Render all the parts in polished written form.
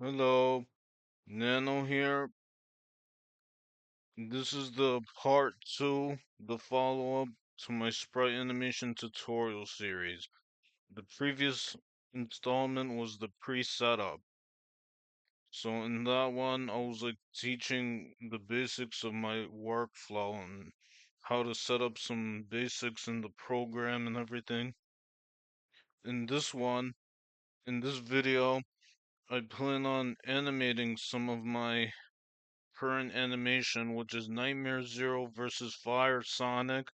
Hello, Nano here. This is the part 2, the follow-up to my Sprite Animation tutorial series. The previous installment was the pre-setup. So in that one, I was like teaching the basics of my workflow and how to set up some basics in the program and everything. In this one, in this video, I plan on animating some of my current animation, which is Nightmare Zero versus Fire Sonic,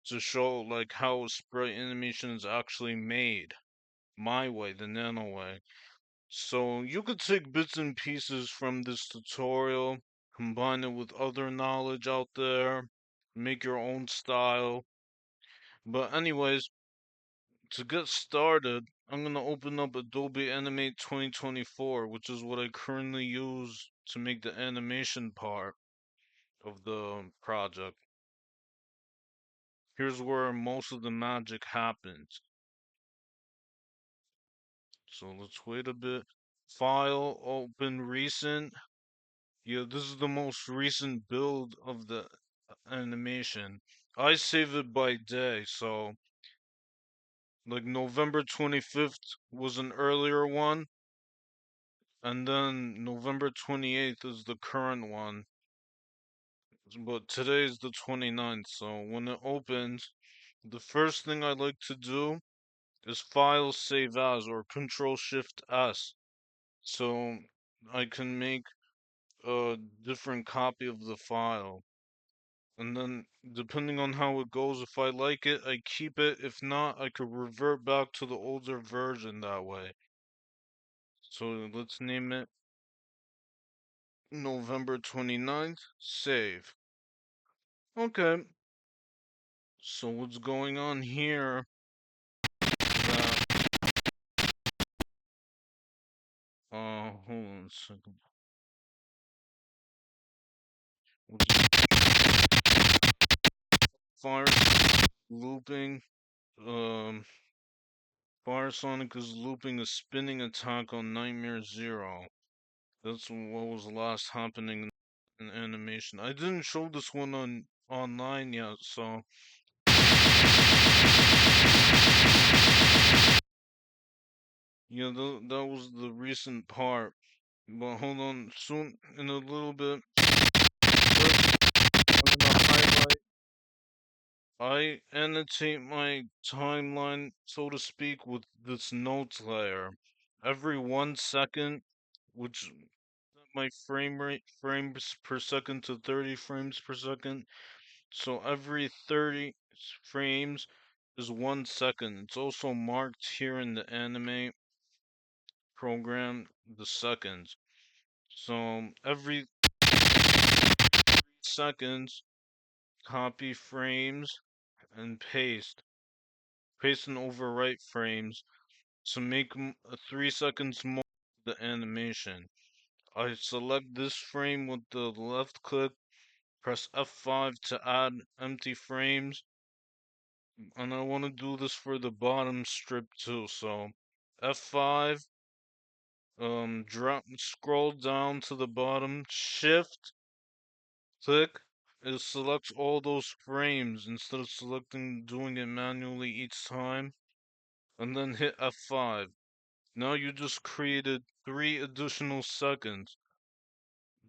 to show like how sprite animation is actually made. My way, the Nano way. So you could take bits and pieces from this tutorial, combine it with other knowledge out there, make your own style. But anyways, to get started, I'm gonna open up Adobe Animate 2024, which is what I currently use to make the animation part of the project. Here's where most of the magic happens. So let's wait a bit. File, open recent. Yeah, this is the most recent build of the animation. I save it by day, so like November 25th was an earlier one, and then November 28th is the current one. But today is the 29th, so when it opens, the first thing I like to do is file save as or control shift S, so I can make a different copy of the file. And then depending on how it goes, if I like it, I keep it. If not, I could revert back to the older version that way. So let's name it November 29th, save. Okay, so what's going on here? That, hold on a second. Fire looping. Um, Fire Sonic is looping a spinning attack on Nightmare Zero. That's what was last happening in animation. I didn't show this one on online yet, so yeah, that was the recent part. But hold on, soon in a little bit, first I'm gonna highlight. I annotate my timeline, so to speak, with this notes layer. Every 1 second, which my frame rate frames per second to 30 frames per second. So every 30 frames is 1 second. It's also marked here in the animate program the seconds. So every 3 seconds, copy frames and paste and overwrite frames to make 3 seconds more of the animation. I select this frame with the left click, press F5 to add empty frames, and I want to do this for the bottom strip too. So F5, scroll down to the bottom, shift, click, it selects all those frames instead of doing it manually each time, and then hit F5. Now you just created 3 additional seconds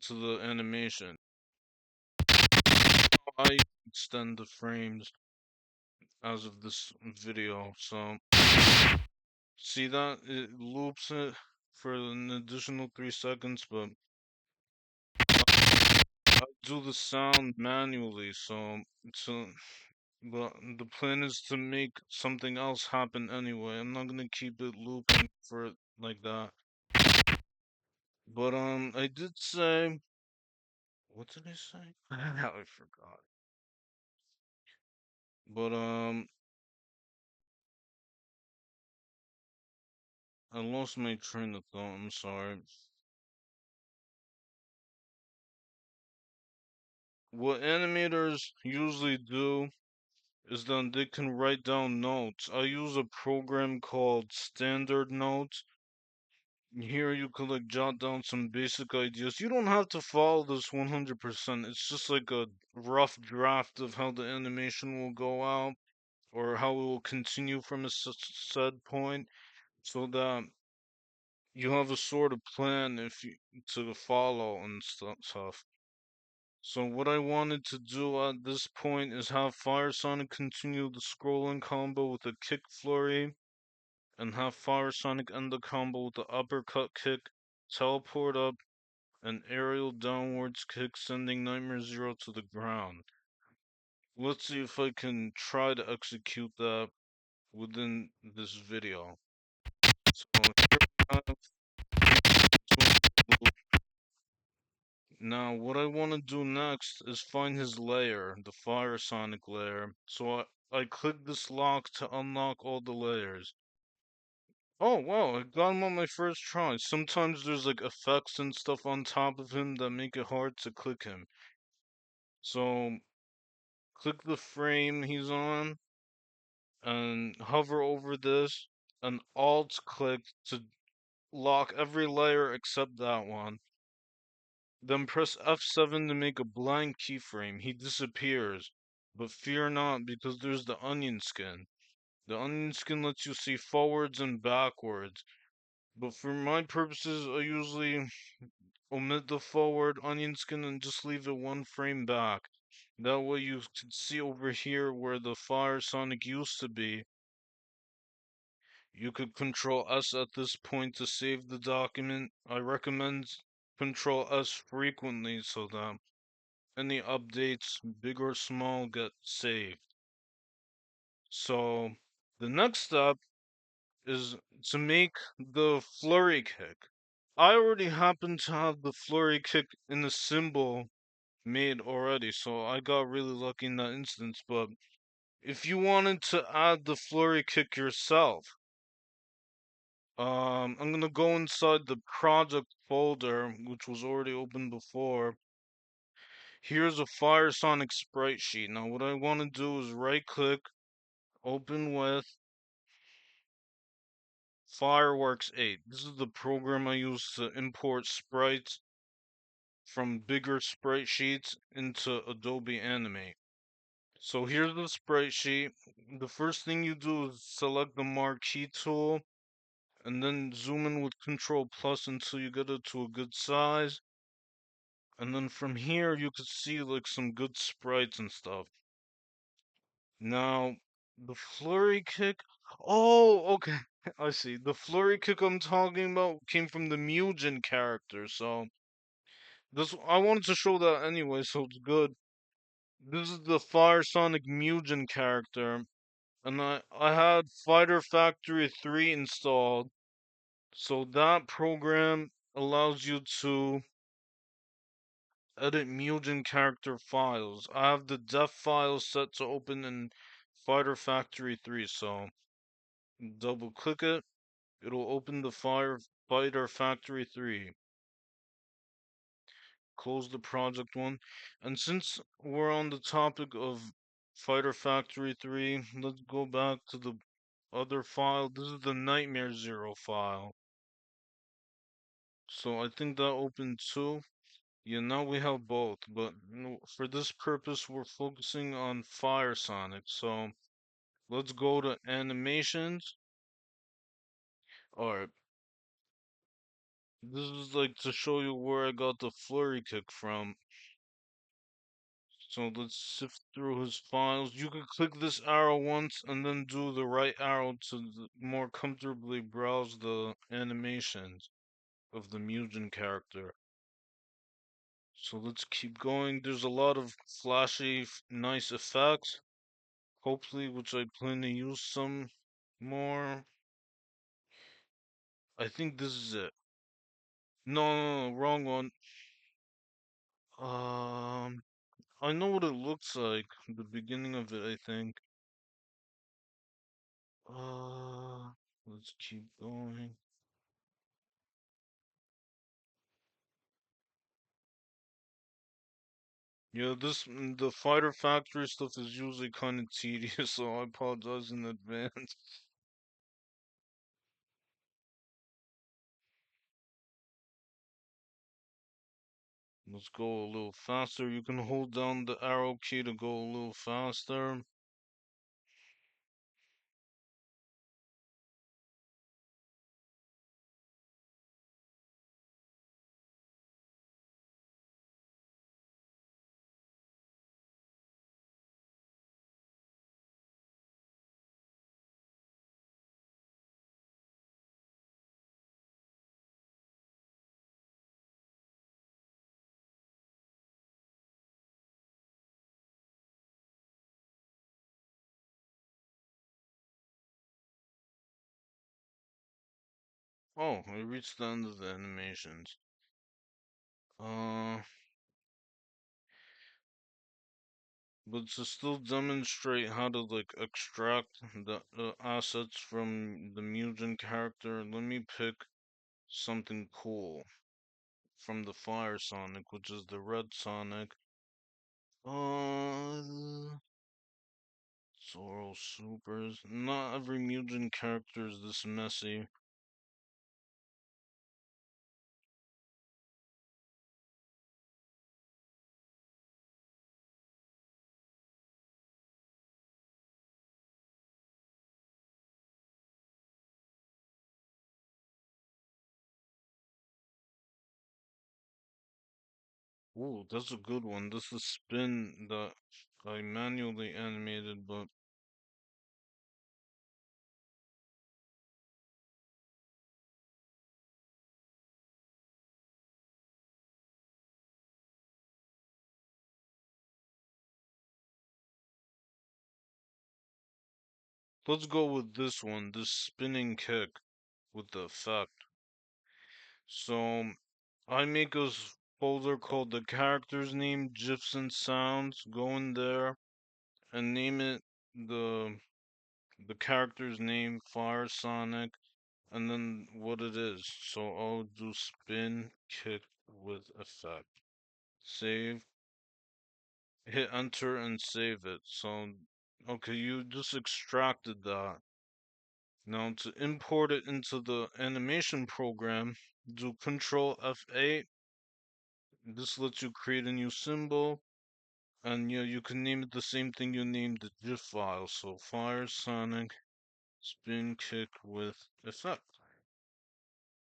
to the animation. I extend the frames as of this video, so see that it loops it for an additional 3 seconds, but I do the sound manually, but the plan is to make something else happen anyway. I'm not gonna keep it looping for it like that. But I did say, what did I say? I forgot. But I lost my train of thought. I'm sorry. What animators usually do is then they can write down notes. I use a program called Standard Notes. Here you could like jot down some basic ideas. You don't have to follow this 100%. It's just like a rough draft of how the animation will go out or how it will continue from a said point so that you have a sort of plan if you to follow and stuff. So what I wanted to do at this point is have Fire Sonic continue the scrolling combo with a kick flurry, and have Fire Sonic end the combo with the uppercut kick, teleport up, and aerial downwards kick sending Nightmare Zero to the ground. Let's see if I can try to execute that within this video. So here I have now what I want to do next is find his lair, the Fire Sonic lair. So I click this lock to unlock all the layers. Oh wow, I got him on my first try. Sometimes there's like effects and stuff on top of him that make it hard to click him. So click the frame he's on and hover over this and alt click to lock every layer except that one. Then press F7 to make a blank keyframe. He disappears. But fear not, because there's the onion skin. The onion skin lets you see forwards and backwards. But for my purposes, I usually omit the forward onion skin and just leave it one frame back. That way you can see over here where the Fire Sonic used to be. You could Control S at this point to save the document. I recommend Control S frequently so that any updates, big or small, get saved. So the next step is to make the flurry kick. I already happen to have the flurry kick in the symbol made already, so I got really lucky in that instance. But if you wanted to add the flurry kick yourself, I'm gonna go inside the project folder, which was already open before. Here's a Fire Sonic sprite sheet. Now, what I want to do is right click, open with Fireworks 8. This is the program I use to import sprites from bigger sprite sheets into Adobe Animate. So here's the sprite sheet. The first thing you do is select the marquee tool and then zoom in with Control Plus until you get it to a good size. And then from here you can see like some good sprites and stuff. Now, the flurry kick. Oh, okay. I see. The flurry kick I'm talking about came from the Mugen character, so this I wanted to show that anyway, so it's good. This is the Fire Sonic Mugen character, and I had Fighter Factory 3 installed, so that program allows you to edit Mugen character files. I have the def files set to open in Fighter Factory 3, so double click it. It'll open the Fighter Factory 3. Close the project one. And since we're on the topic of Fighter Factory 3, let's go back to the other file. This is the Nightmare Zero file. So I think that opened too. Yeah, now we have both, but for this purpose, we're focusing on Fire Sonic. So let's go to animations. Alright, this is like to show you where I got the flurry kick from. So let's sift through his files. You could click this arrow once and then do the right arrow to more comfortably browse the animations of the Mugen character. So let's keep going. There's a lot of flashy, nice effects. Hopefully, which I plan to use some more. I think this is it. No, wrong one. Um, I know what it looks like. The beginning of it, I think. Uh, let's keep going. Yeah, the Fighter Factory stuff is usually kind of tedious, so I apologize in advance. Let's go a little faster. You can hold down the arrow key to go a little faster. Oh, we reached the end of the animations. Uh, but to still demonstrate how to like extract the assets from the Mugen character, let me pick something cool from the Fire Sonic, which is the Red Sonic. Zoro Supers. Not every Mugen character is this messy. Ooh, that's a good one. This is Spin that I manually animated, but let's go with this one, this spinning kick with the effect. So I make a folder called the character's name, GIFs and sounds. Go in there and name it the the character's name, Fire Sonic, and then what it is. So I'll do spin kick with effect. Save, hit enter and save it. So okay, you just extracted that. Now to import it into the animation program, do Control F8. This lets you create a new symbol, and yeah, you can name it the same thing you named the GIF file. So Fire Sonic Spin Kick with effect.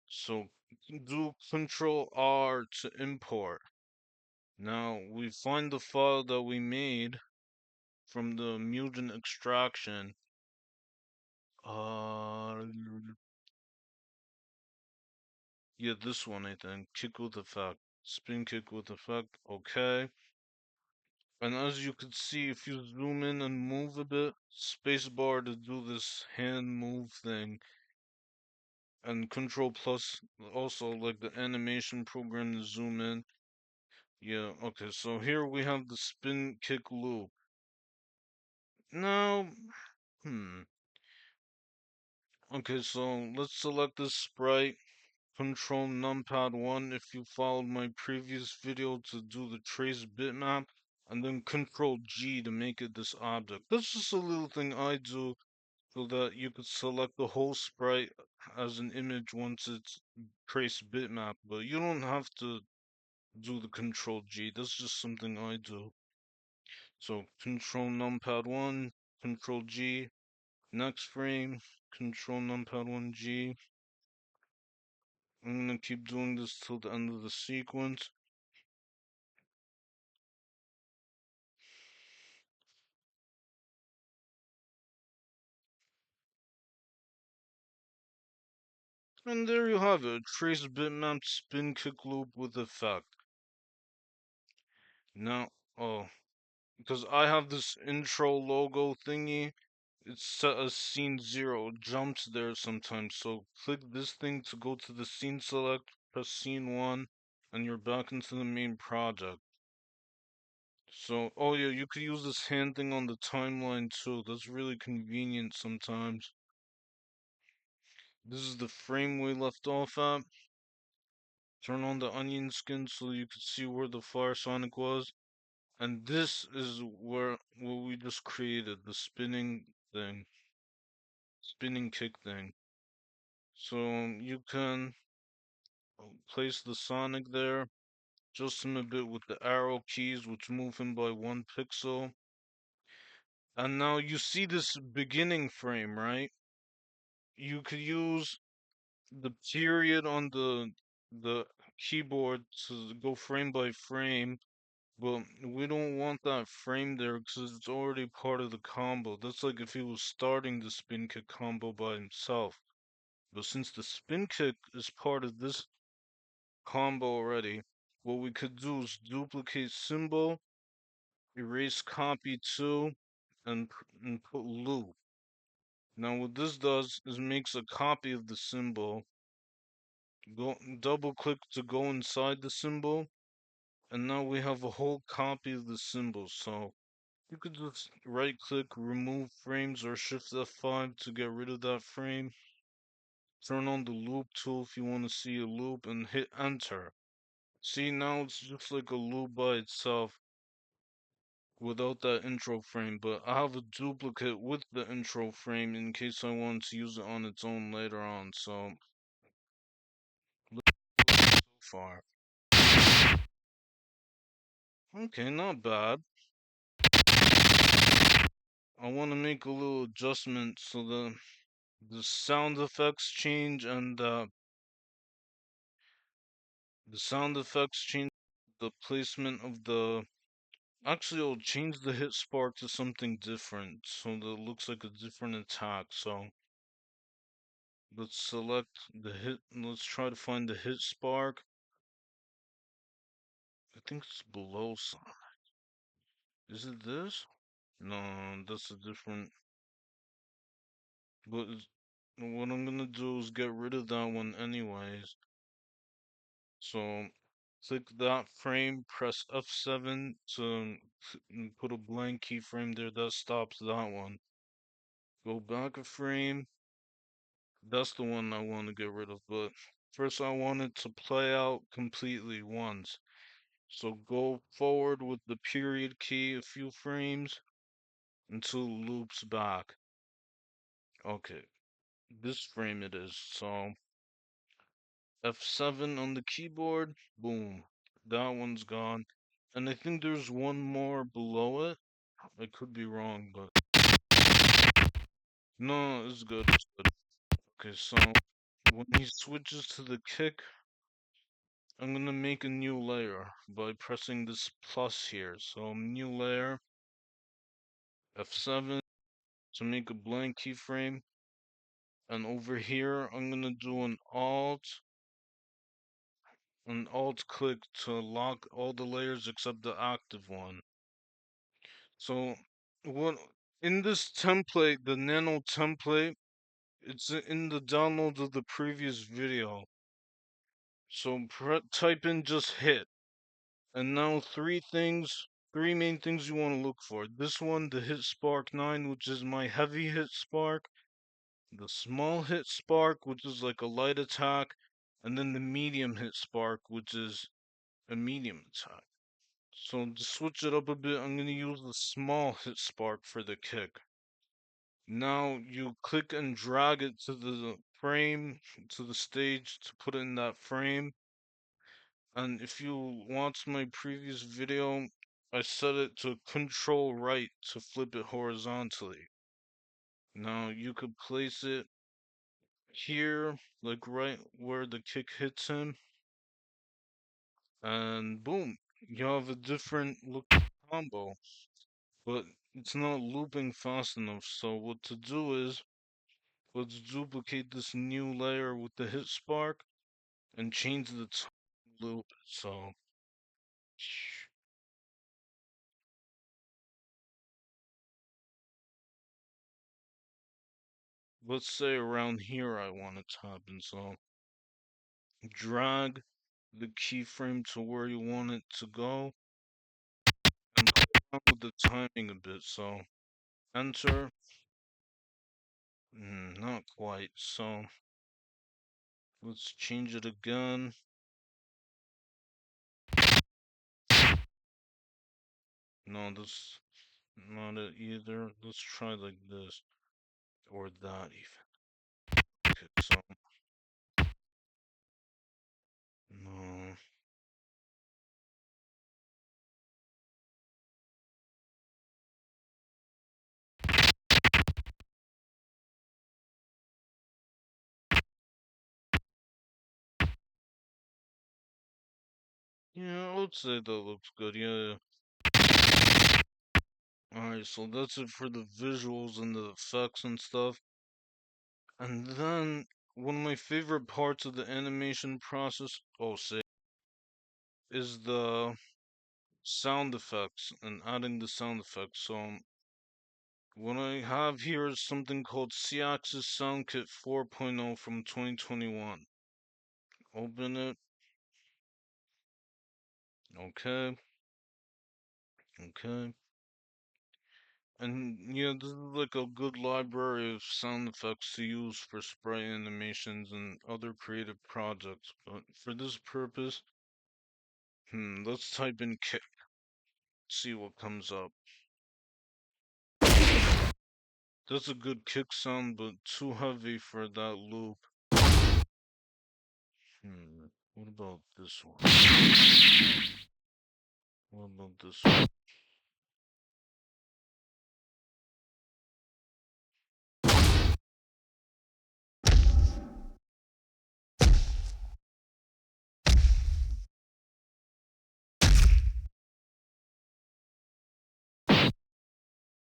So do Control R to import. Now we find the file that we made from the Mugen extraction. Uh, yeah, this one I think. Kick with effect. Spin kick with effect. Okay. And as you can see, if you zoom in and move a bit, spacebar to do this hand move thing, and control plus also like the animation program to zoom in. Yeah, okay, so here we have the spin kick loop. Now, hmm. Okay, so let's select this sprite, control numpad 1 if you followed my previous video to do the trace bitmap, and then control G to make it this object. That's just a little thing I do so that you could select the whole sprite as an image once it's trace bitmap, but you don't have to do the control G. That's just something I do. So control numpad 1, control G, next frame, control numpad 1 G. I'm gonna keep doing this till the end of the sequence. And there you have it, trace bitmap spin kick loop with effect. Now, oh, because I have this intro logo thingy, it's set as scene 0, jumps there sometimes, so click this thing to go to the scene select, press scene 1, and you're back into the main project. So, oh yeah, you could use this hand thing on the timeline too, that's really convenient sometimes. This is the frame we left off at. Turn on the onion skin so you could see where the Fire Sonic was. And this is where what we just created, the spinning thing. Spinning kick thing. So you can place the Sonic there, Adjust him a bit with the arrow keys, which move him by 1 pixel. And now you see this beginning frame, right? You could use the period on the keyboard to go frame by frame, but we don't want that frame there because it's already part of the combo. That's like if he was starting the spin kick combo by himself. But since the spin kick is part of this combo already, what we could do is duplicate symbol, erase copy to, and put loop. Now what this does is makes a copy of the symbol. Go double click to go inside the symbol, and now we have a whole copy of the symbol. So you could just right click, remove frames, or shift F5 to get rid of that frame. Turn on the loop tool if you want to see a loop and hit enter. See, now it's just like a loop by itself without that intro frame, but I have a duplicate with the intro frame in case I want to use it on its own later on. So look so far. Okay, not bad. I want to make a little adjustment so the sound effects change and the sound effects change the placement of the. Actually, I'll change the hit spark to something different so that it looks like a different attack. So let's select the hit. Let's try to find the hit spark. I think it's below some. Is it this? No, that's a different. But what I'm gonna do is get rid of that one anyways. So click that frame, press F7 to put a blank keyframe there. That stops that one. Go back a frame. That's the one I want to get rid of, but first I want it to play out completely once. So go forward with the period key a few frames until it loops back. Okay, this frame it is. So F7 on the keyboard, boom. That one's gone. And I think there's one more below it. I could be wrong, but no, it's good, it's good. Okay, so when he switches to the kick, I'm gonna make a new layer by pressing this plus here. So new layer, F7 to make a blank keyframe. And over here, I'm gonna do an alt click to lock all the layers except the active one. So what in this template, the Nano template, it's in the download of the previous video. So type in just hit. And now three main things you want to look for. This one, the hit spark 9, which is my heavy hit spark. The small hit spark, which is like a light attack. And then the medium hit spark, which is a medium attack. So to switch it up a bit, I'm going to use the small hit spark for the kick. Now you click and drag it to the frame, to the stage to put it in that frame. And if you watch my previous video, I set it to control right to flip it horizontally. Now you could place it here, like right where the kick hits him. And boom, you have a different looking combo. But it's not looping fast enough. So what to do is, let's duplicate this new layer with the hit spark and change the time loop. So let's say around here I want it to happen. So drag the keyframe to where you want it to go and play around with the timing a bit. So enter. Not quite. So let's change it again. No, that's not it either. Let's try like this or that even. Okay, so no. Yeah, I would say that looks good. Yeah. Alright, so that's it for the visuals and the effects and stuff. And then one of my favorite parts of the animation process, is the sound effects and adding the sound effects. So what I have here is something called C-Axis Sound Kit 4.0 from 2021. Open it. Okay. Okay. And yeah, this is like a good library of sound effects to use for sprite animations and other creative projects. But for this purpose, let's type in kick, see what comes up. That's a good kick sound, but too heavy for that loop. What about this one? What about this one?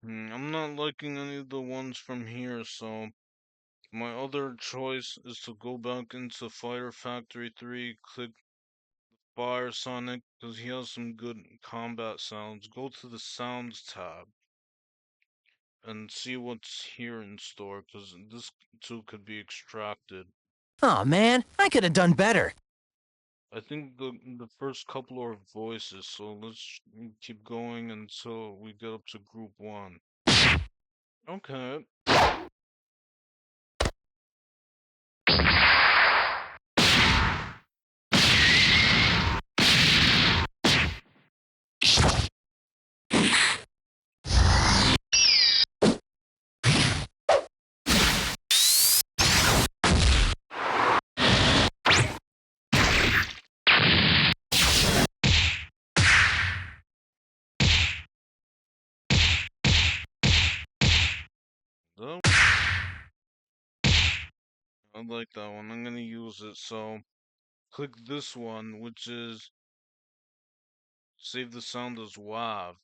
I'm not liking any of the ones from here, so my other choice is to go back into Fighter Factory 3, click Fire Sonic, because he has some good combat sounds. Go to the Sounds tab and see what's here in store, because this too could be extracted. Oh man, I could have done better. I think the first couple are voices, so let's keep going until we get up to group 1. Okay. So, I like that one. I'm gonna use it, so click this one, which is save the sound as WAV.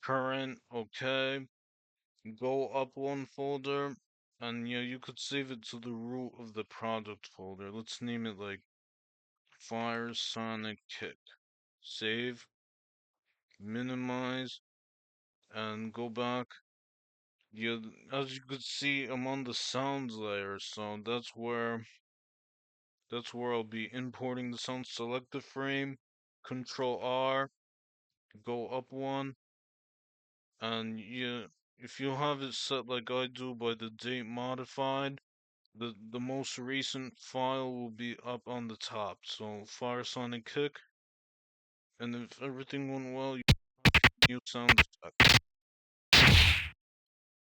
Current, okay. Go up one folder, and yeah, you could save it to the root of the project folder. Let's name it like Fire Sonic Kick. Save, minimize, and go back. Yeah, as you could see, I'm on the sounds layer, so that's where I'll be importing the sound. Select the frame, Control R, go up one, and yeah, if you have it set like I do by the date modified, the most recent file will be up on the top. So Fire Sonic Kick, and if everything went well, you have new sound effect.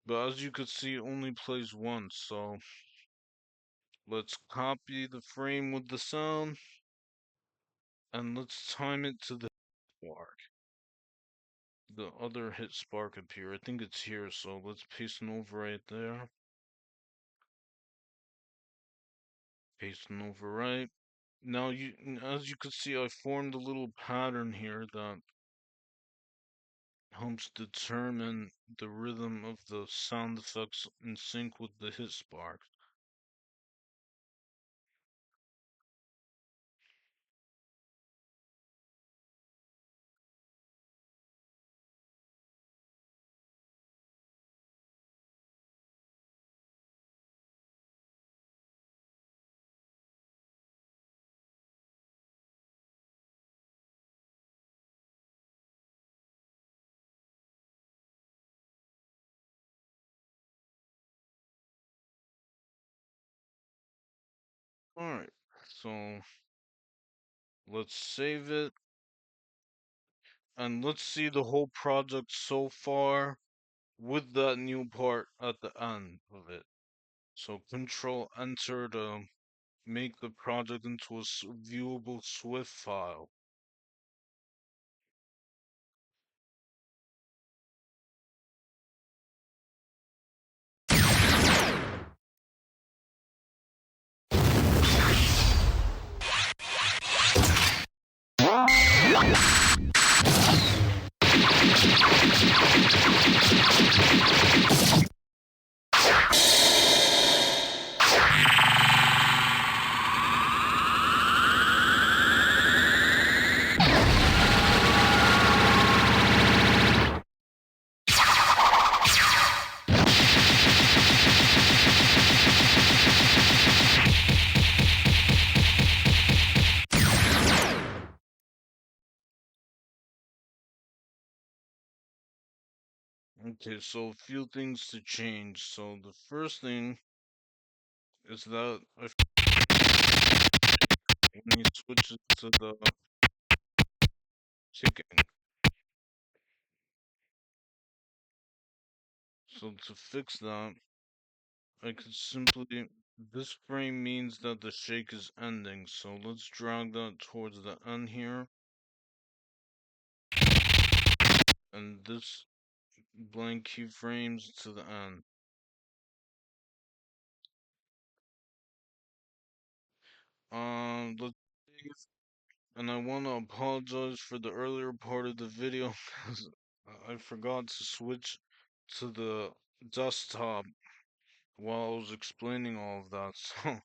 But as you could see, it only plays once, so let's copy the frame with the sound, and let's time it to the spark. The other hit spark up here. I think it's here, so let's paste an overwrite there. Paste an overwrite. Now as you can see, I formed a little pattern here that helps determine the rhythm of the sound effects in sync with the hit spark. Alright, so let's save it. And let's see the whole project so far with that new part at the end of it. So Control Enter to make the project into a viewable Swift file. Okay, so a few things to change. So the first thing is that when you switch it to the kicking. So to fix that, I could simply, this frame means that the shake is ending. So let's drag that towards the end here. And this blank keyframes to the end. Let's see. And I want to apologize for the earlier part of the video because I forgot to switch to the desktop while I was explaining all of that. So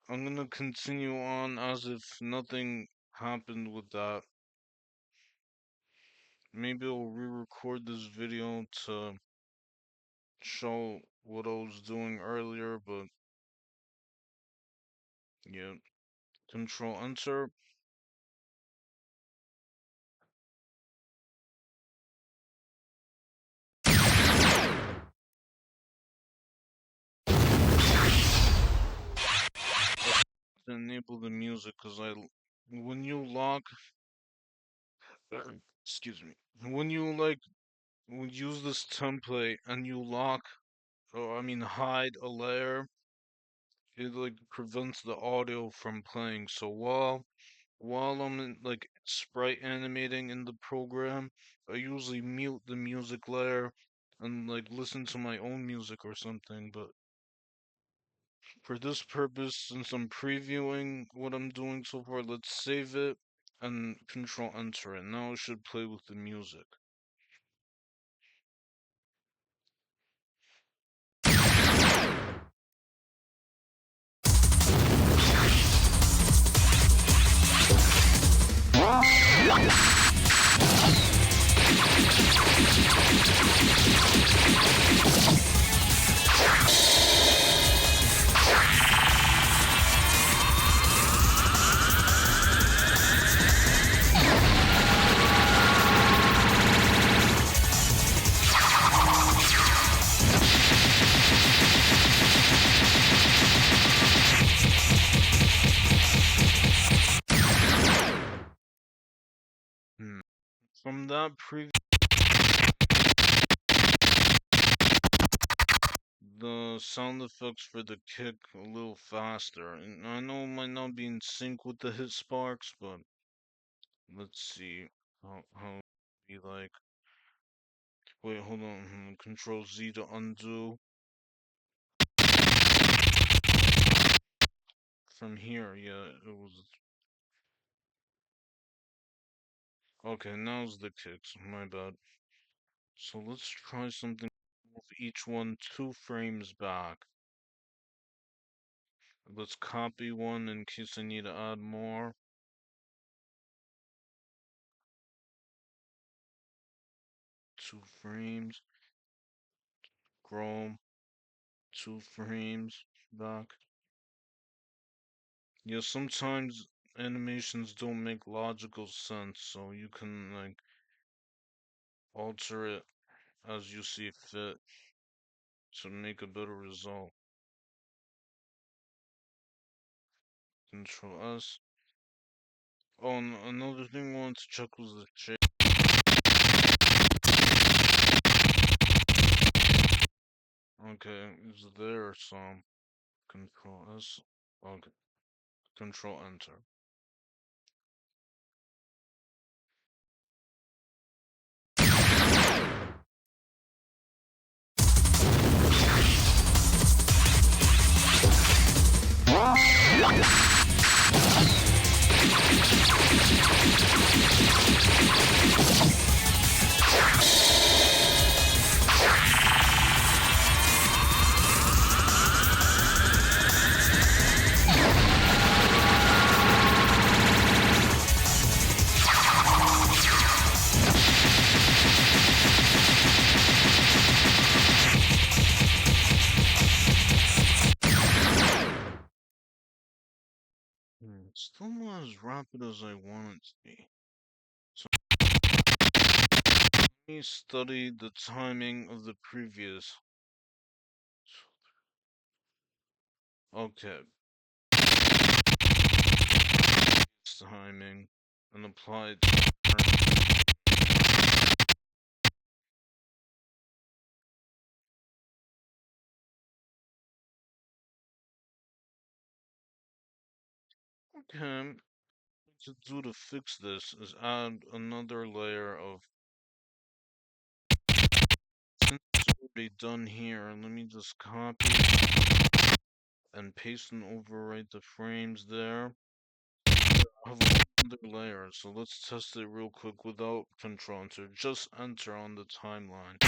I'm gonna continue on as if nothing happened with that. Maybe I'll re-record this video to show what I was doing earlier, but yeah. Control Enter. To enable the music because when you lock, excuse me, when you like would use this template and you lock, or I mean hide a layer, it like prevents the audio from playing. So while I'm in, like sprite animating in the program, I usually mute the music layer and like listen to my own music or something. But for this purpose, since I'm previewing what I'm doing so far, let's save it and control enter it. Now it should play with the music. Hmm. From that preview, the sound effects for the kick a little faster. And I know it might not be in sync with the hit sparks, but let's see how be like. Wait, hold on. Control Z to undo. From here, yeah, it was. Okay, now's the kicks. My bad. So let's try something with each one 2 frames back. Let's copy one in case I need to add more. 2 frames. Chrome. 2 frames back. Yeah, sometimes animations don't make logical sense, so you can like alter it as you see fit to make a better result. Control S. Oh, and another thing I wanted to check was the shape. Okay, is there some? Control S. Okay, Control Enter. It's still not as rapid as I want it to be. So let me study the timing of the previous. Okay, timing and apply it to okay. To do to fix this is add another layer of. Since it's already done here, let me just copy and paste and overwrite the frames there. I have another layer, so let's test it real quick without control enter. Just enter on the timeline.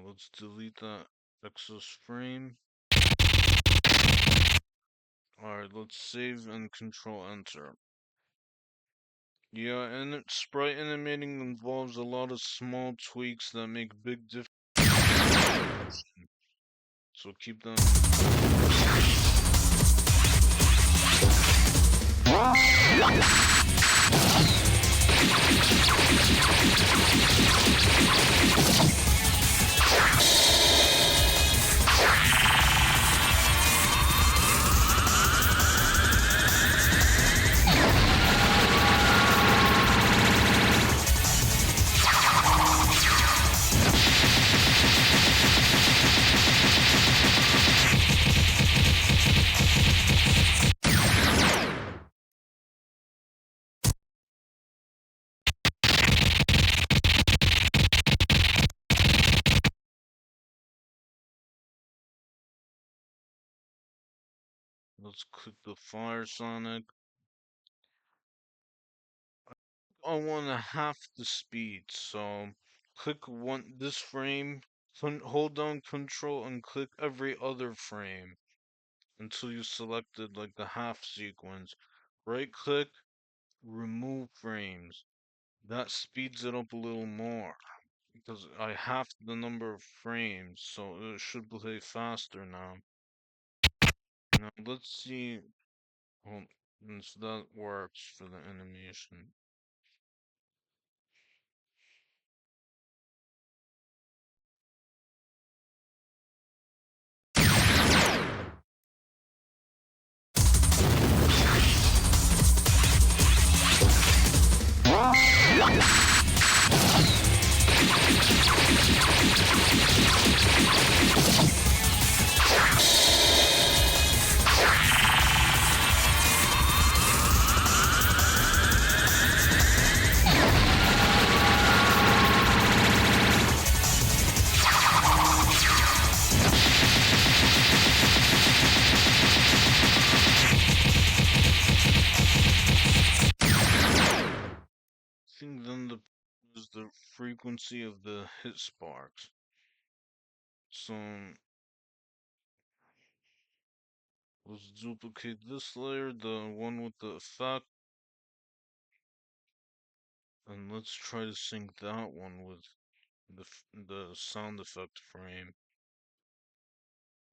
Let's delete that excess frame. Alright, let's save and control enter. Yeah, and sprite animating involves a lot of small tweaks that make big difference. So keep them. Let's click the Fire Sonic. I want to half the speed, so click this frame, hold down Control and click every other frame until you selected like the half sequence. Right click, remove frames. That speeds it up a little more because I halved the number of frames, so it should play faster now. Now let's see. Oh, so that works for the animation. I think then is the frequency of the hit sparks. So let's duplicate this layer, the one with the effect, and let's try to sync that one with the sound effect frame.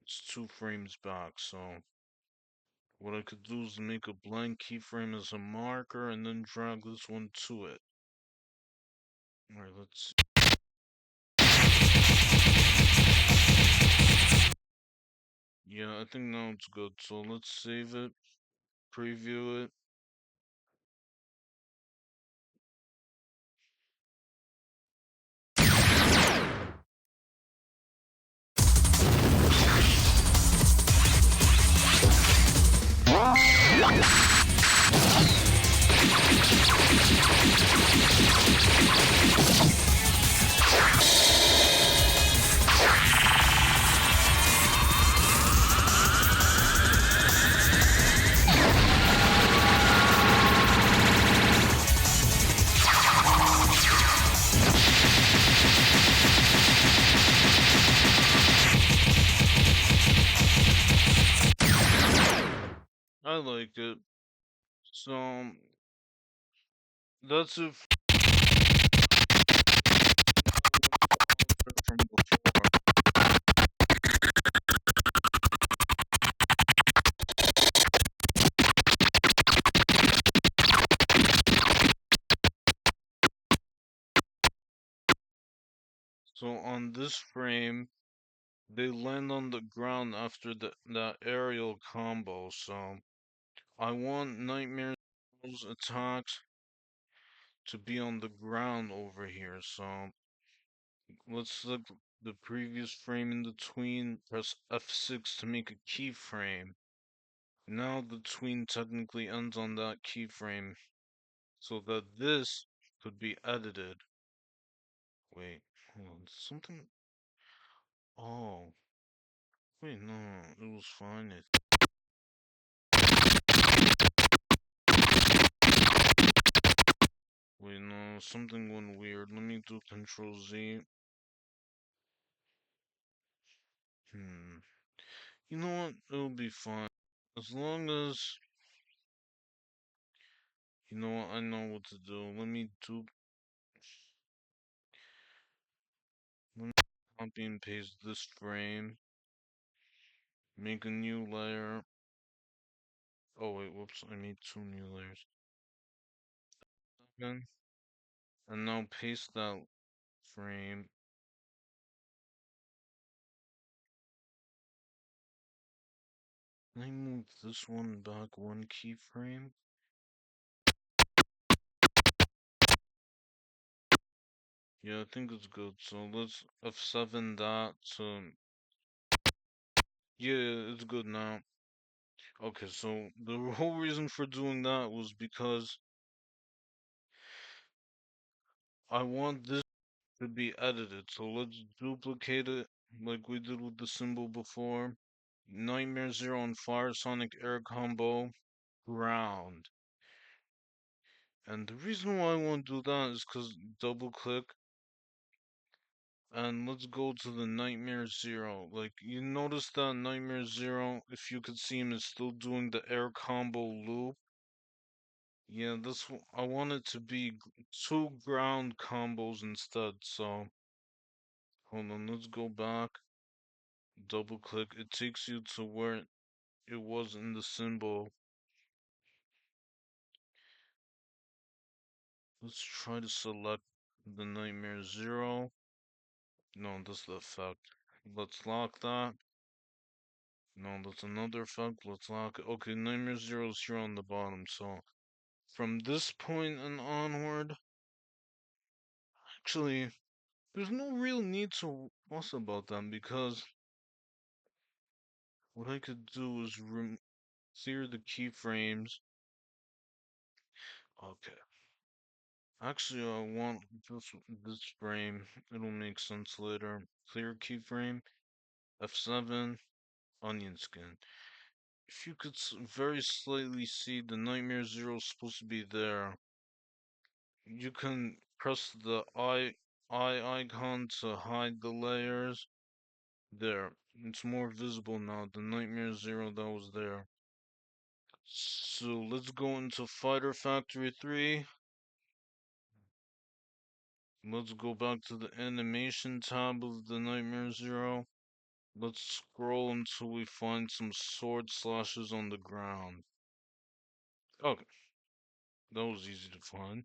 It's 2 frames back, so what I could do is make a blank keyframe as a marker and then drag this one to it. Alright, let's see. Yeah, I think now it's good. So let's save it, preview it. I like it. So that's it from before. So on this frame, they land on the ground after that aerial combo. So I want Nightmare's attacks to be on the ground over here. So let's select the previous frame in the tween, press F6 to make a keyframe. Now the tween technically ends on that keyframe, so that this could be edited. Wait, hold on, something. Oh, wait, no, it was fine. Wait, no, something went weird. Let me do Control Z. Hmm. You know what? It'll be fine. As long as, you know what, I know what to do. Let me copy and paste this frame. Make a new layer. Oh, wait, whoops, I made two new layers. Again. And now paste that frame. Can I move this one back one keyframe? Yeah, I think it's good. So let's F7 that to... Yeah, it's good now. Okay, so the whole reason for doing that was because I want this to be edited. So let's duplicate it like we did with the symbol before. Nightmare Zero and Fire Sonic Air Combo ground. And the reason why I want to do that is because double click and let's go to the Nightmare Zero. Like, you notice that Nightmare Zero, if you could see him, is still doing the air combo loop. Yeah, I want it to be two ground combos instead. So, hold on, let's go back. Double click. It takes you to where it was in the symbol. Let's try to select the Nightmare Zero. No, that's the effect. Let's lock that. No, that's another effect. Let's lock it. Okay, Nightmare Zero is here on the bottom. So from this point and onward, actually, there's no real need to fuss about them because what I could do is clear the keyframes. Okay. Actually, I want this frame. It'll make sense later. Clear keyframe. F7. Onion skin. If you could very slightly see the Nightmare Zero is supposed to be there, you can press the eye icon to hide the layers. There, it's more visible now. The Nightmare Zero that was there. So let's go into Fighter Factory 3. Let's go back to the animation tab of the Nightmare Zero. Let's scroll until we find some sword slashes on the ground. Okay, that was easy to find.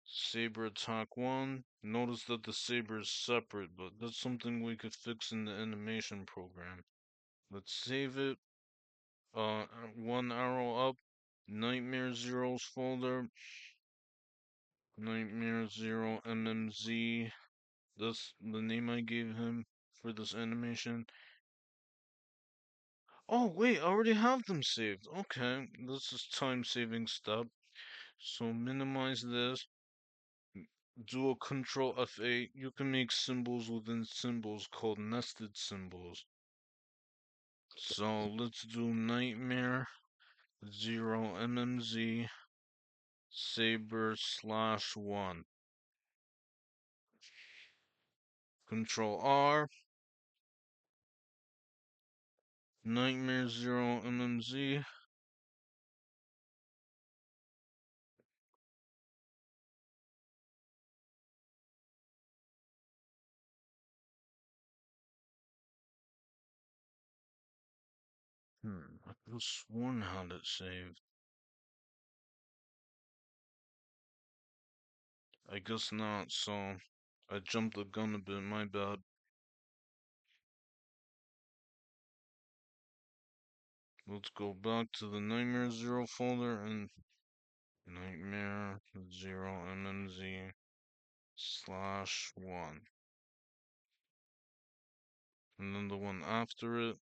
Saber attack 1. Notice that the saber is separate, but that's something we could fix in the animation program. Let's save it. One arrow up. Nightmare Zero's folder. Nightmare Zero MMZ. That's the name I gave him for this animation. Oh, wait, I already have them saved. Okay, this is time-saving step. So minimize this. Do a Control F8. You can make symbols within symbols called nested symbols. So let's do Nightmare Zero MMZ Saber /1. Control R. Nightmare Zero MMZ. I could have sworn I had it saved. I guess not, so I jumped the gun a bit, my bad. Let's go back to the Nightmare Zero folder and Nightmare Zero MMZ slash 1. And then the one after it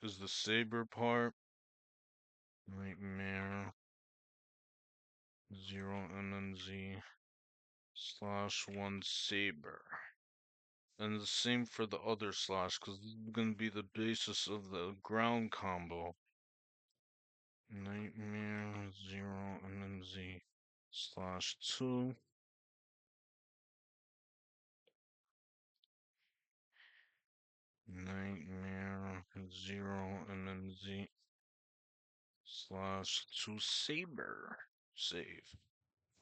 is the saber part. Nightmare 0 MMZ slash 1 saber. And the same for the other slash, because this is going to be the basis of the ground combo. Nightmare 0 MMZ slash 2. Nightmare 0 MMZ slash 2 saber. Save.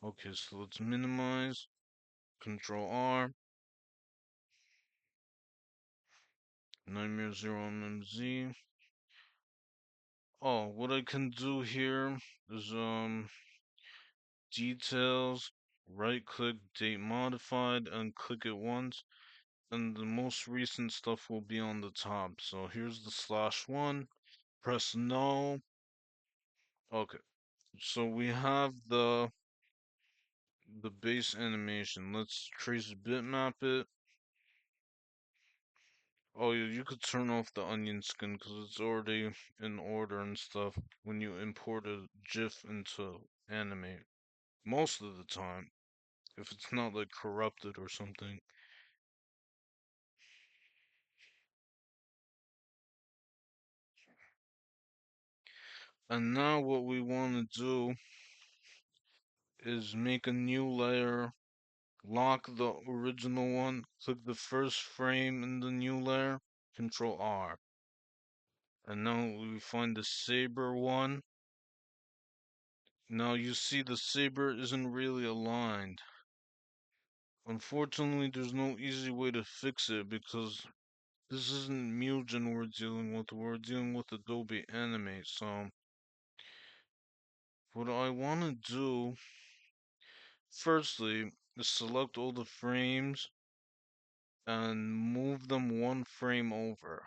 Okay, so let's minimize. Control R. Nightmare 0 MMZ. Oh, what I can do here is details, right click date modified and click it once, and the most recent stuff will be on the top. So here's the slash 1, press no. Okay, so we have the base animation. Let's trace bitmap it. Oh yeah, you could turn off the onion skin because it's already in order and stuff when you import a GIF into animate. Most of the time, if it's not like corrupted or something. And now what we want to do is make a new layer, lock the original one, click the first frame in the new layer, Control R. And now we find the saber one. Now you see the saber isn't really aligned. Unfortunately, there's no easy way to fix it because this isn't Mugen we're dealing with Adobe Animate. So what I want to do firstly is select all the frames and move them one frame over.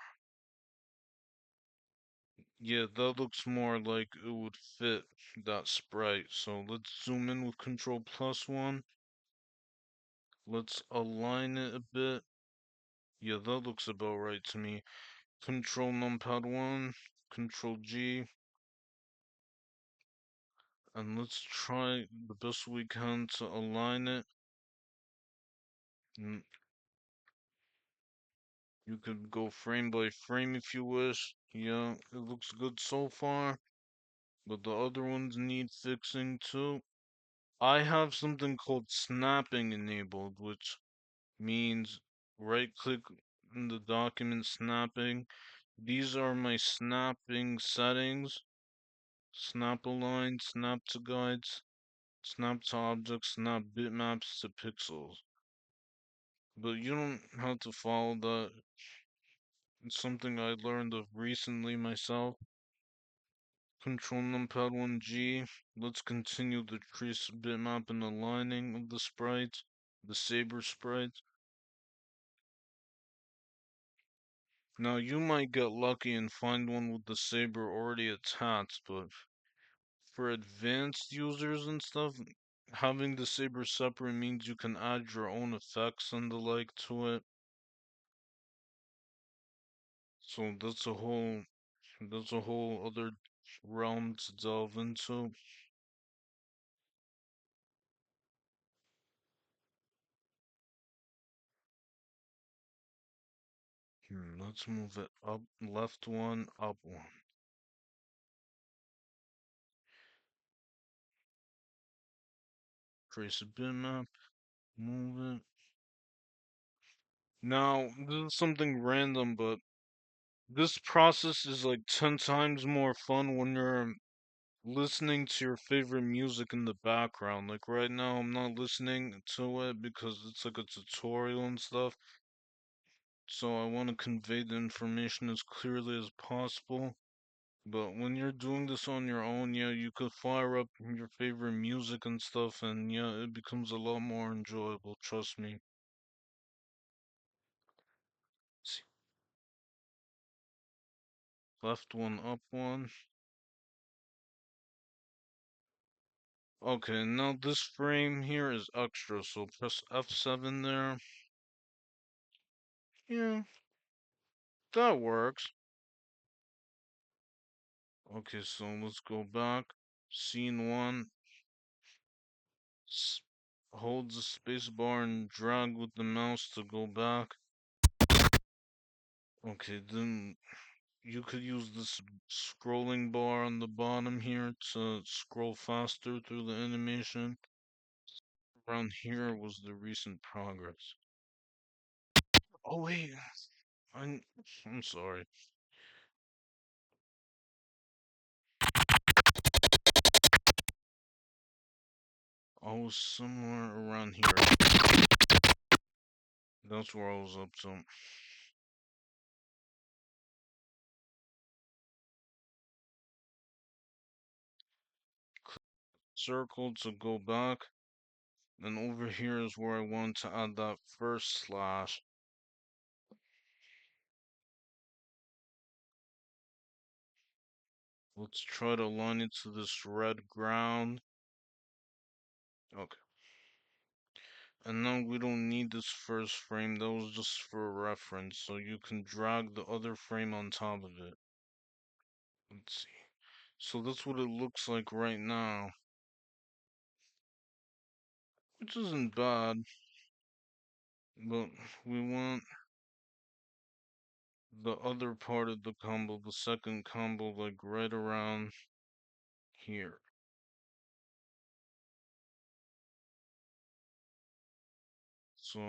Yeah, that looks more like it would fit that sprite. So let's zoom in with Control plus 1. Let's align it a bit. Yeah, that looks about right to me. Control numpad 1, Control G, and let's try the best we can to align it. Mm, you could go frame by frame if you wish. Yeah, it looks good so far, but the other ones need fixing too. I have something called snapping enabled, which means right click in the document snapping. These are my snapping settings. Snap align, snap to guides, snap to objects, snap bitmaps to pixels. But you don't have to follow that. It's something I learned of recently myself. Control numpad 1G. Let's continue the trace bitmap and aligning of the sprites, the saber sprites. Now you might get lucky and find one with the saber already attached, but for advanced users and stuff, having the saber separate means you can add your own effects and the like to it. So that's a whole other realm to delve into. Let's move it up, left one, up one. Trace a bitmap, move it. Now, this is something random, but this process is like 10 times more fun when you're listening to your favorite music in the background. Like right now, I'm not listening to it because it's like a tutorial and stuff. So I want to convey the information as clearly as possible. But when you're doing this on your own, yeah, you could fire up your favorite music and stuff, and yeah, it becomes a lot more enjoyable, trust me. See, left one, up one. Okay, now this frame here is extra, so press F7 there. Yeah, that works. Okay, so let's go back. Scene one. S hold the space bar and drag with the mouse to go back. Okay, then you could use this scrolling bar on the bottom here to scroll faster through the animation. Around here was the recent progress. Oh wait, I'm I'm sorry. I was somewhere around here. That's where I was up to. Circle to go back. And over here is where I want to add that first slash. Let's try to align it to this red ground. Okay. And now we don't need this first frame. That was just for reference. So you can drag the other frame on top of it. Let's see. So that's what it looks like right now. Which isn't bad. But we want the other part of the combo, the second combo, like right around here. So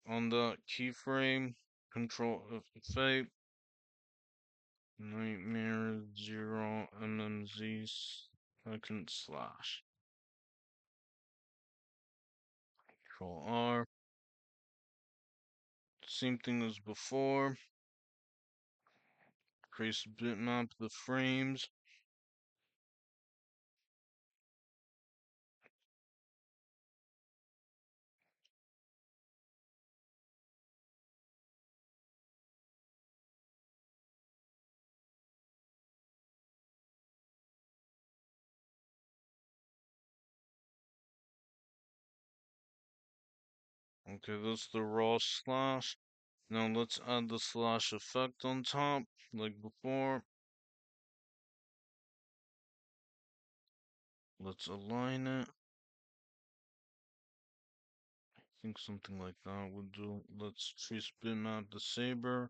on the keyframe, control F8, nightmare 0 mmz second slash. Control R. Same thing as before. Trace bitmap the frames. Okay, that's the raw slash. Now let's add the slash effect on top, like before. Let's align it. I think something like that would do. Let's trace bitmap the saber.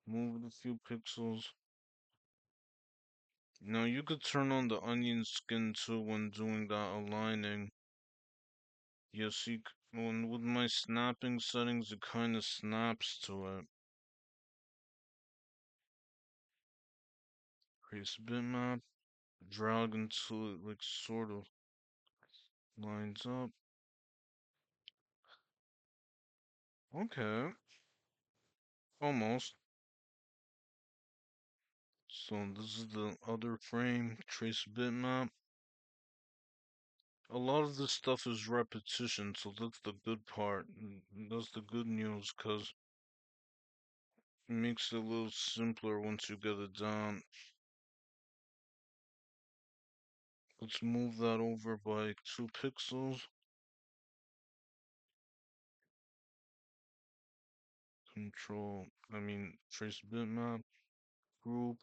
Move it a few pixels. Now you could turn on the onion skin too when doing that aligning. Yes, when with my snapping settings, it kind of snaps to it. Trace bitmap, drag until it like sort of lines up. Okay, almost. So this is the other frame, trace bitmap. A lot of this stuff is repetition, so that's the good part. That's the good news, cause it makes it a little simpler once you get it down. Let's move that over by 2 pixels. Trace bitmap, group,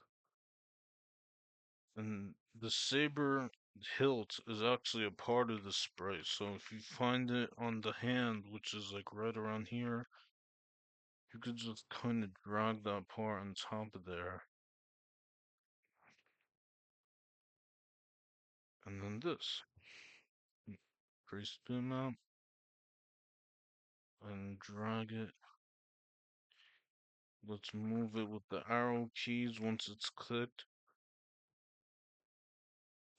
and the saber hilt is actually a part of the sprite. So if you find it on the hand, which is like right around here, you could just kind of drag that part on top of there. And then this. Trace bitmap and drag it. Let's move it with the arrow keys once it's clicked.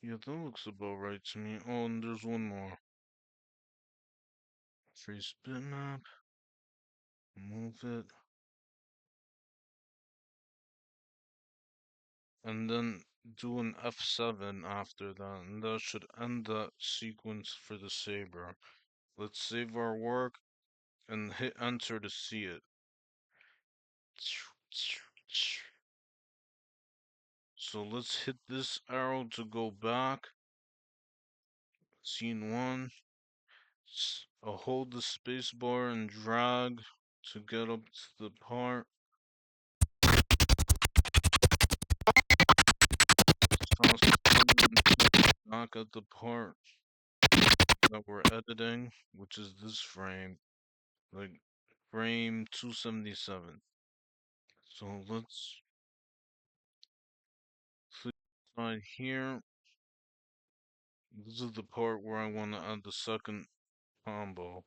Yeah, that looks about right to me. Oh, and there's one more. Trace bitmap. Move it. and then do an F7 after that, and that should end that sequence for the saber. Let's save our work and hit enter to see it. So let's hit this arrow to go back. Scene 1. Hold the spacebar and drag to get up to the part. Back at the part that we're editing, which is this frame, like frame 277. So let's click right here. This is the part where I want to add the second combo.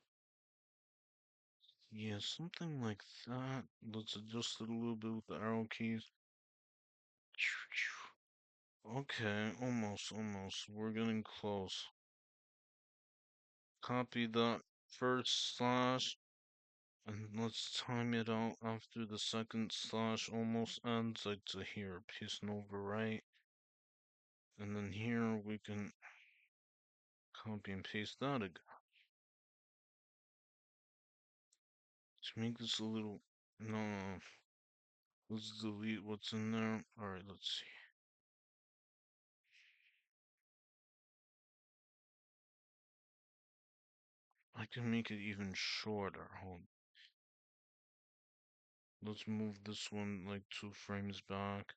Yeah, something like that. Let's adjust it a little bit with the arrow keys. Okay, almost. We're getting close. Copy that first slash, and let's time it out after the second slash almost ends, like to here, paste and overwrite. And then here we can copy and paste that again. To make this a little, no, let's delete what's in there. Alright, let's see. I can make it even shorter. Hold. Let's move this one like 2 frames back.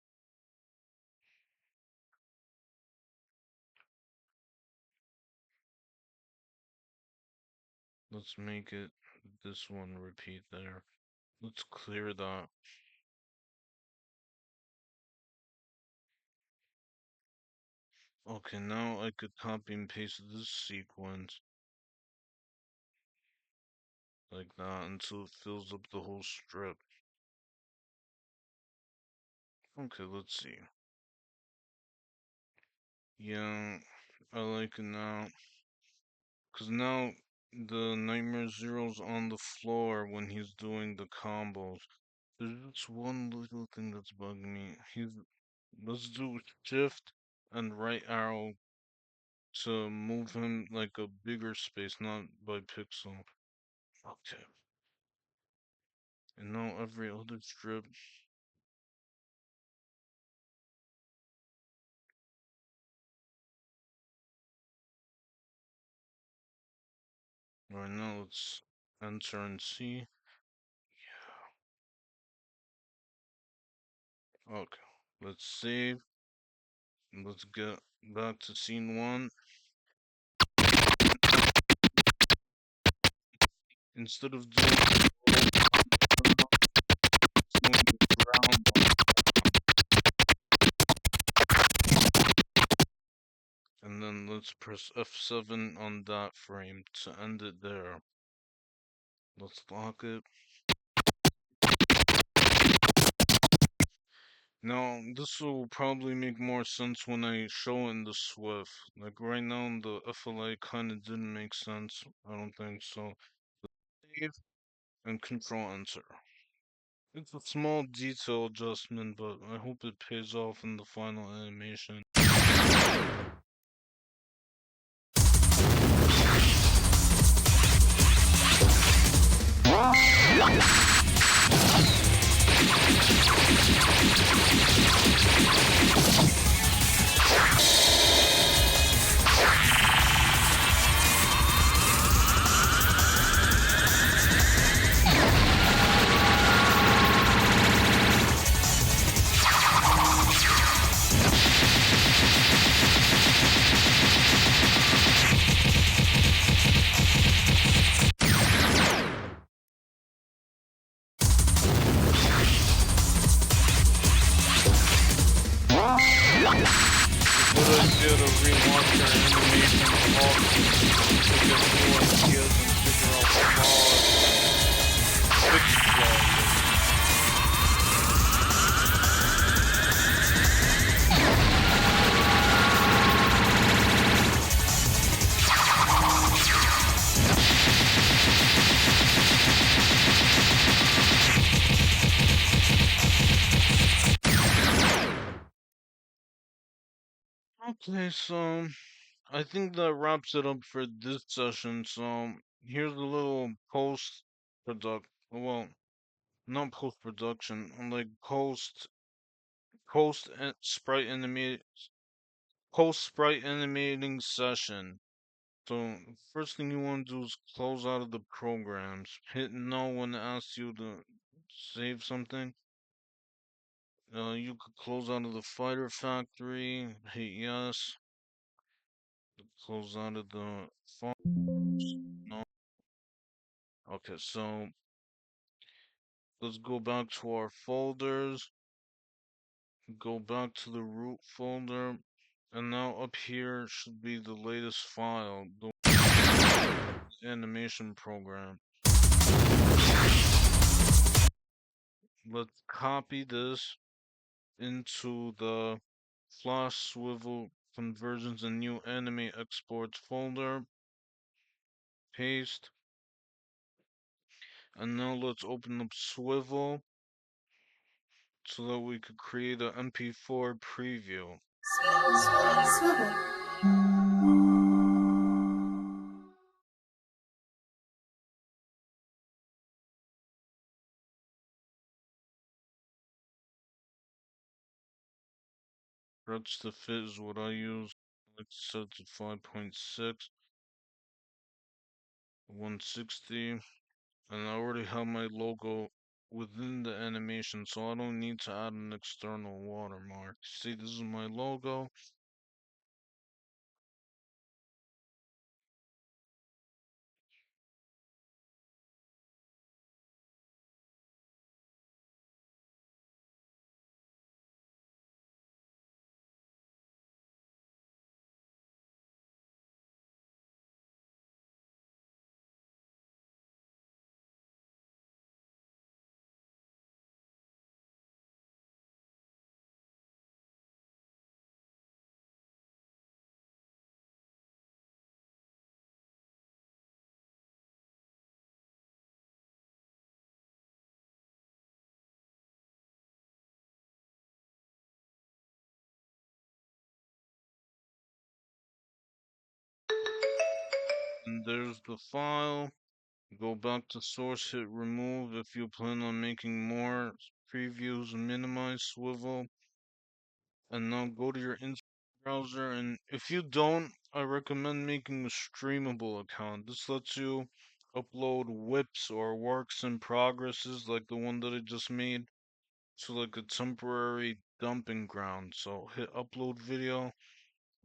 Let's make it this one repeat there. Let's clear that. Okay, now I could copy and paste this sequence like that until it fills up the whole strip. Okay, let's see. Yeah, I like it now. Cause now the Nightmare Zero's on the floor when he's doing the combos. There's just one little thing that's bugging me. Let's do shift and right arrow to move him like a bigger space, not by pixel. Okay. And now every other strip. Right now, let's enter and see. Okay. Let's save. Let's get back to scene 1. Instead of doing the ground, and then let's press F7 on that frame to end it there. Let's lock it. Now, this will probably make more sense when I show in the Swift. Like right now in the FLA kinda didn't make sense. I don't think so. Save and Control Enter. It's a small detail adjustment, but I hope it pays off in the final animation. Good idea to rewatch your animations often to get new ideas and figure out flaws, fix flaws. Okay, so I think that wraps it up for this session. So here's a little well, not post production, like post and sprite animate post sprite animating session. So first thing you want to do is close out of the programs. Hit no when it asks you to save something. You could close out of the fighter factory. Hit yes. Close out of the files. No. Okay, so let's go back to our folders. Go back to the root folder. And now up here should be the latest file, the animation program. Let's copy this into the Flash Swivel Conversions and New Anime Exports folder. Paste. And now let's open up Swivel so that we could create a MP4 preview. Swivel. Stretch to fit is what I use. Let's set to 5.6, 160, and I already have my logo within the animation, so I don't need to add an external watermark. See, this is my logo. And there's the file. Go back to source, hit remove if you plan on making more previews, minimize swivel, and now go to your internet browser. And if you don't, I recommend making a streamable account. This lets you upload whips or works in progresses like the one that I just made to like a temporary dumping ground. So hit upload video,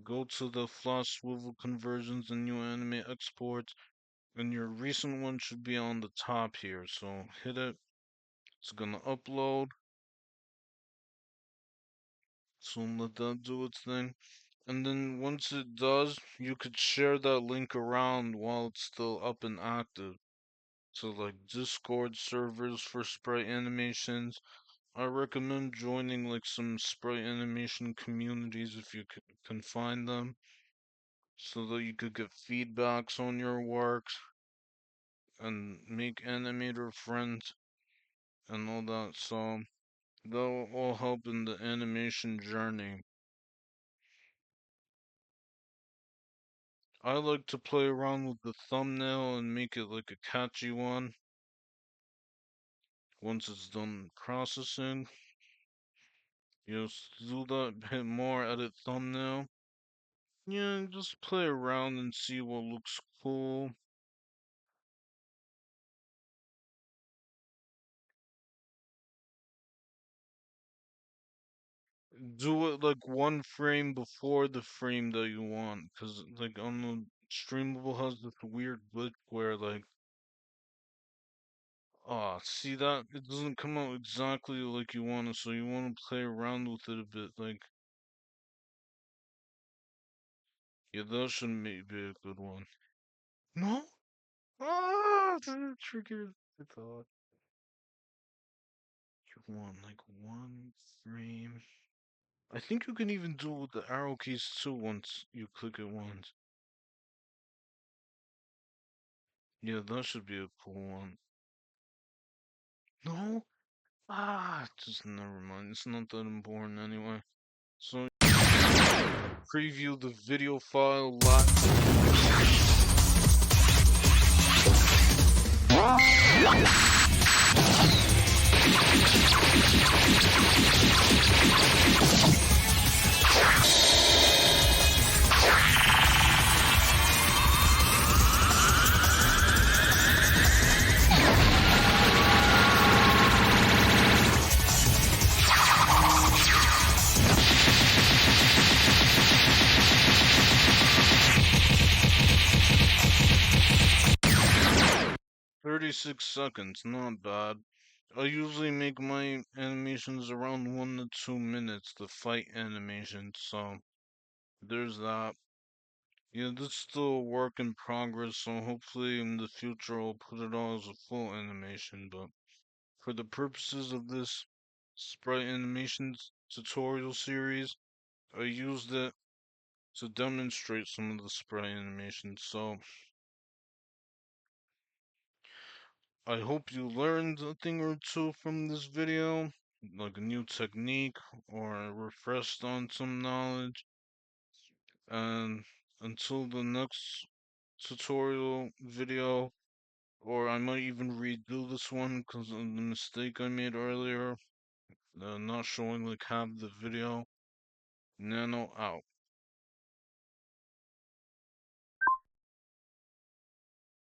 go to the Flash Swivel Conversions and New Anime Exports, and your recent one should be on the top here. So hit it. It's gonna upload. So let that do its thing. And then once it does, you could share that link around while it's still up and active. So like Discord servers for sprite animations. I recommend joining like some sprite animation communities if you can find them, so that you could get feedbacks on your works and make animator friends and all that. So that will all help in the animation journey. I like to play around with the thumbnail and make it like a catchy one. Once it's done processing, you just do that, hit more, edit thumbnail. Yeah, just play around and see what looks cool. Do it like one frame before the frame that you want, because like on the streamable has this weird glitch where like, ah, see that? It doesn't come out exactly like you want it, so you want to play around with it a bit. Like, yeah, that should maybe be a good one. No? Ah, that triggered the thought. You want like one frame. I think you can even do it with the arrow keys too once you click it once. Yeah, that should be a cool one. No? Ah, just never mind. It's not that important anyway. So preview the video file live. 36 seconds, not bad. I usually make my animations around 1 to 2 minutes, the fight animation, so there's that. Yeah, this is still a work in progress, so hopefully in the future I'll put it all as a full animation, but for the purposes of this Sprite Animation tutorial series, I used it to demonstrate some of the Sprite animations, so I hope you learned a thing or two from this video, like a new technique, or refreshed on some knowledge, and until the next tutorial video, or I might even redo this one because of the mistake I made earlier, not showing like half the video. Nano out.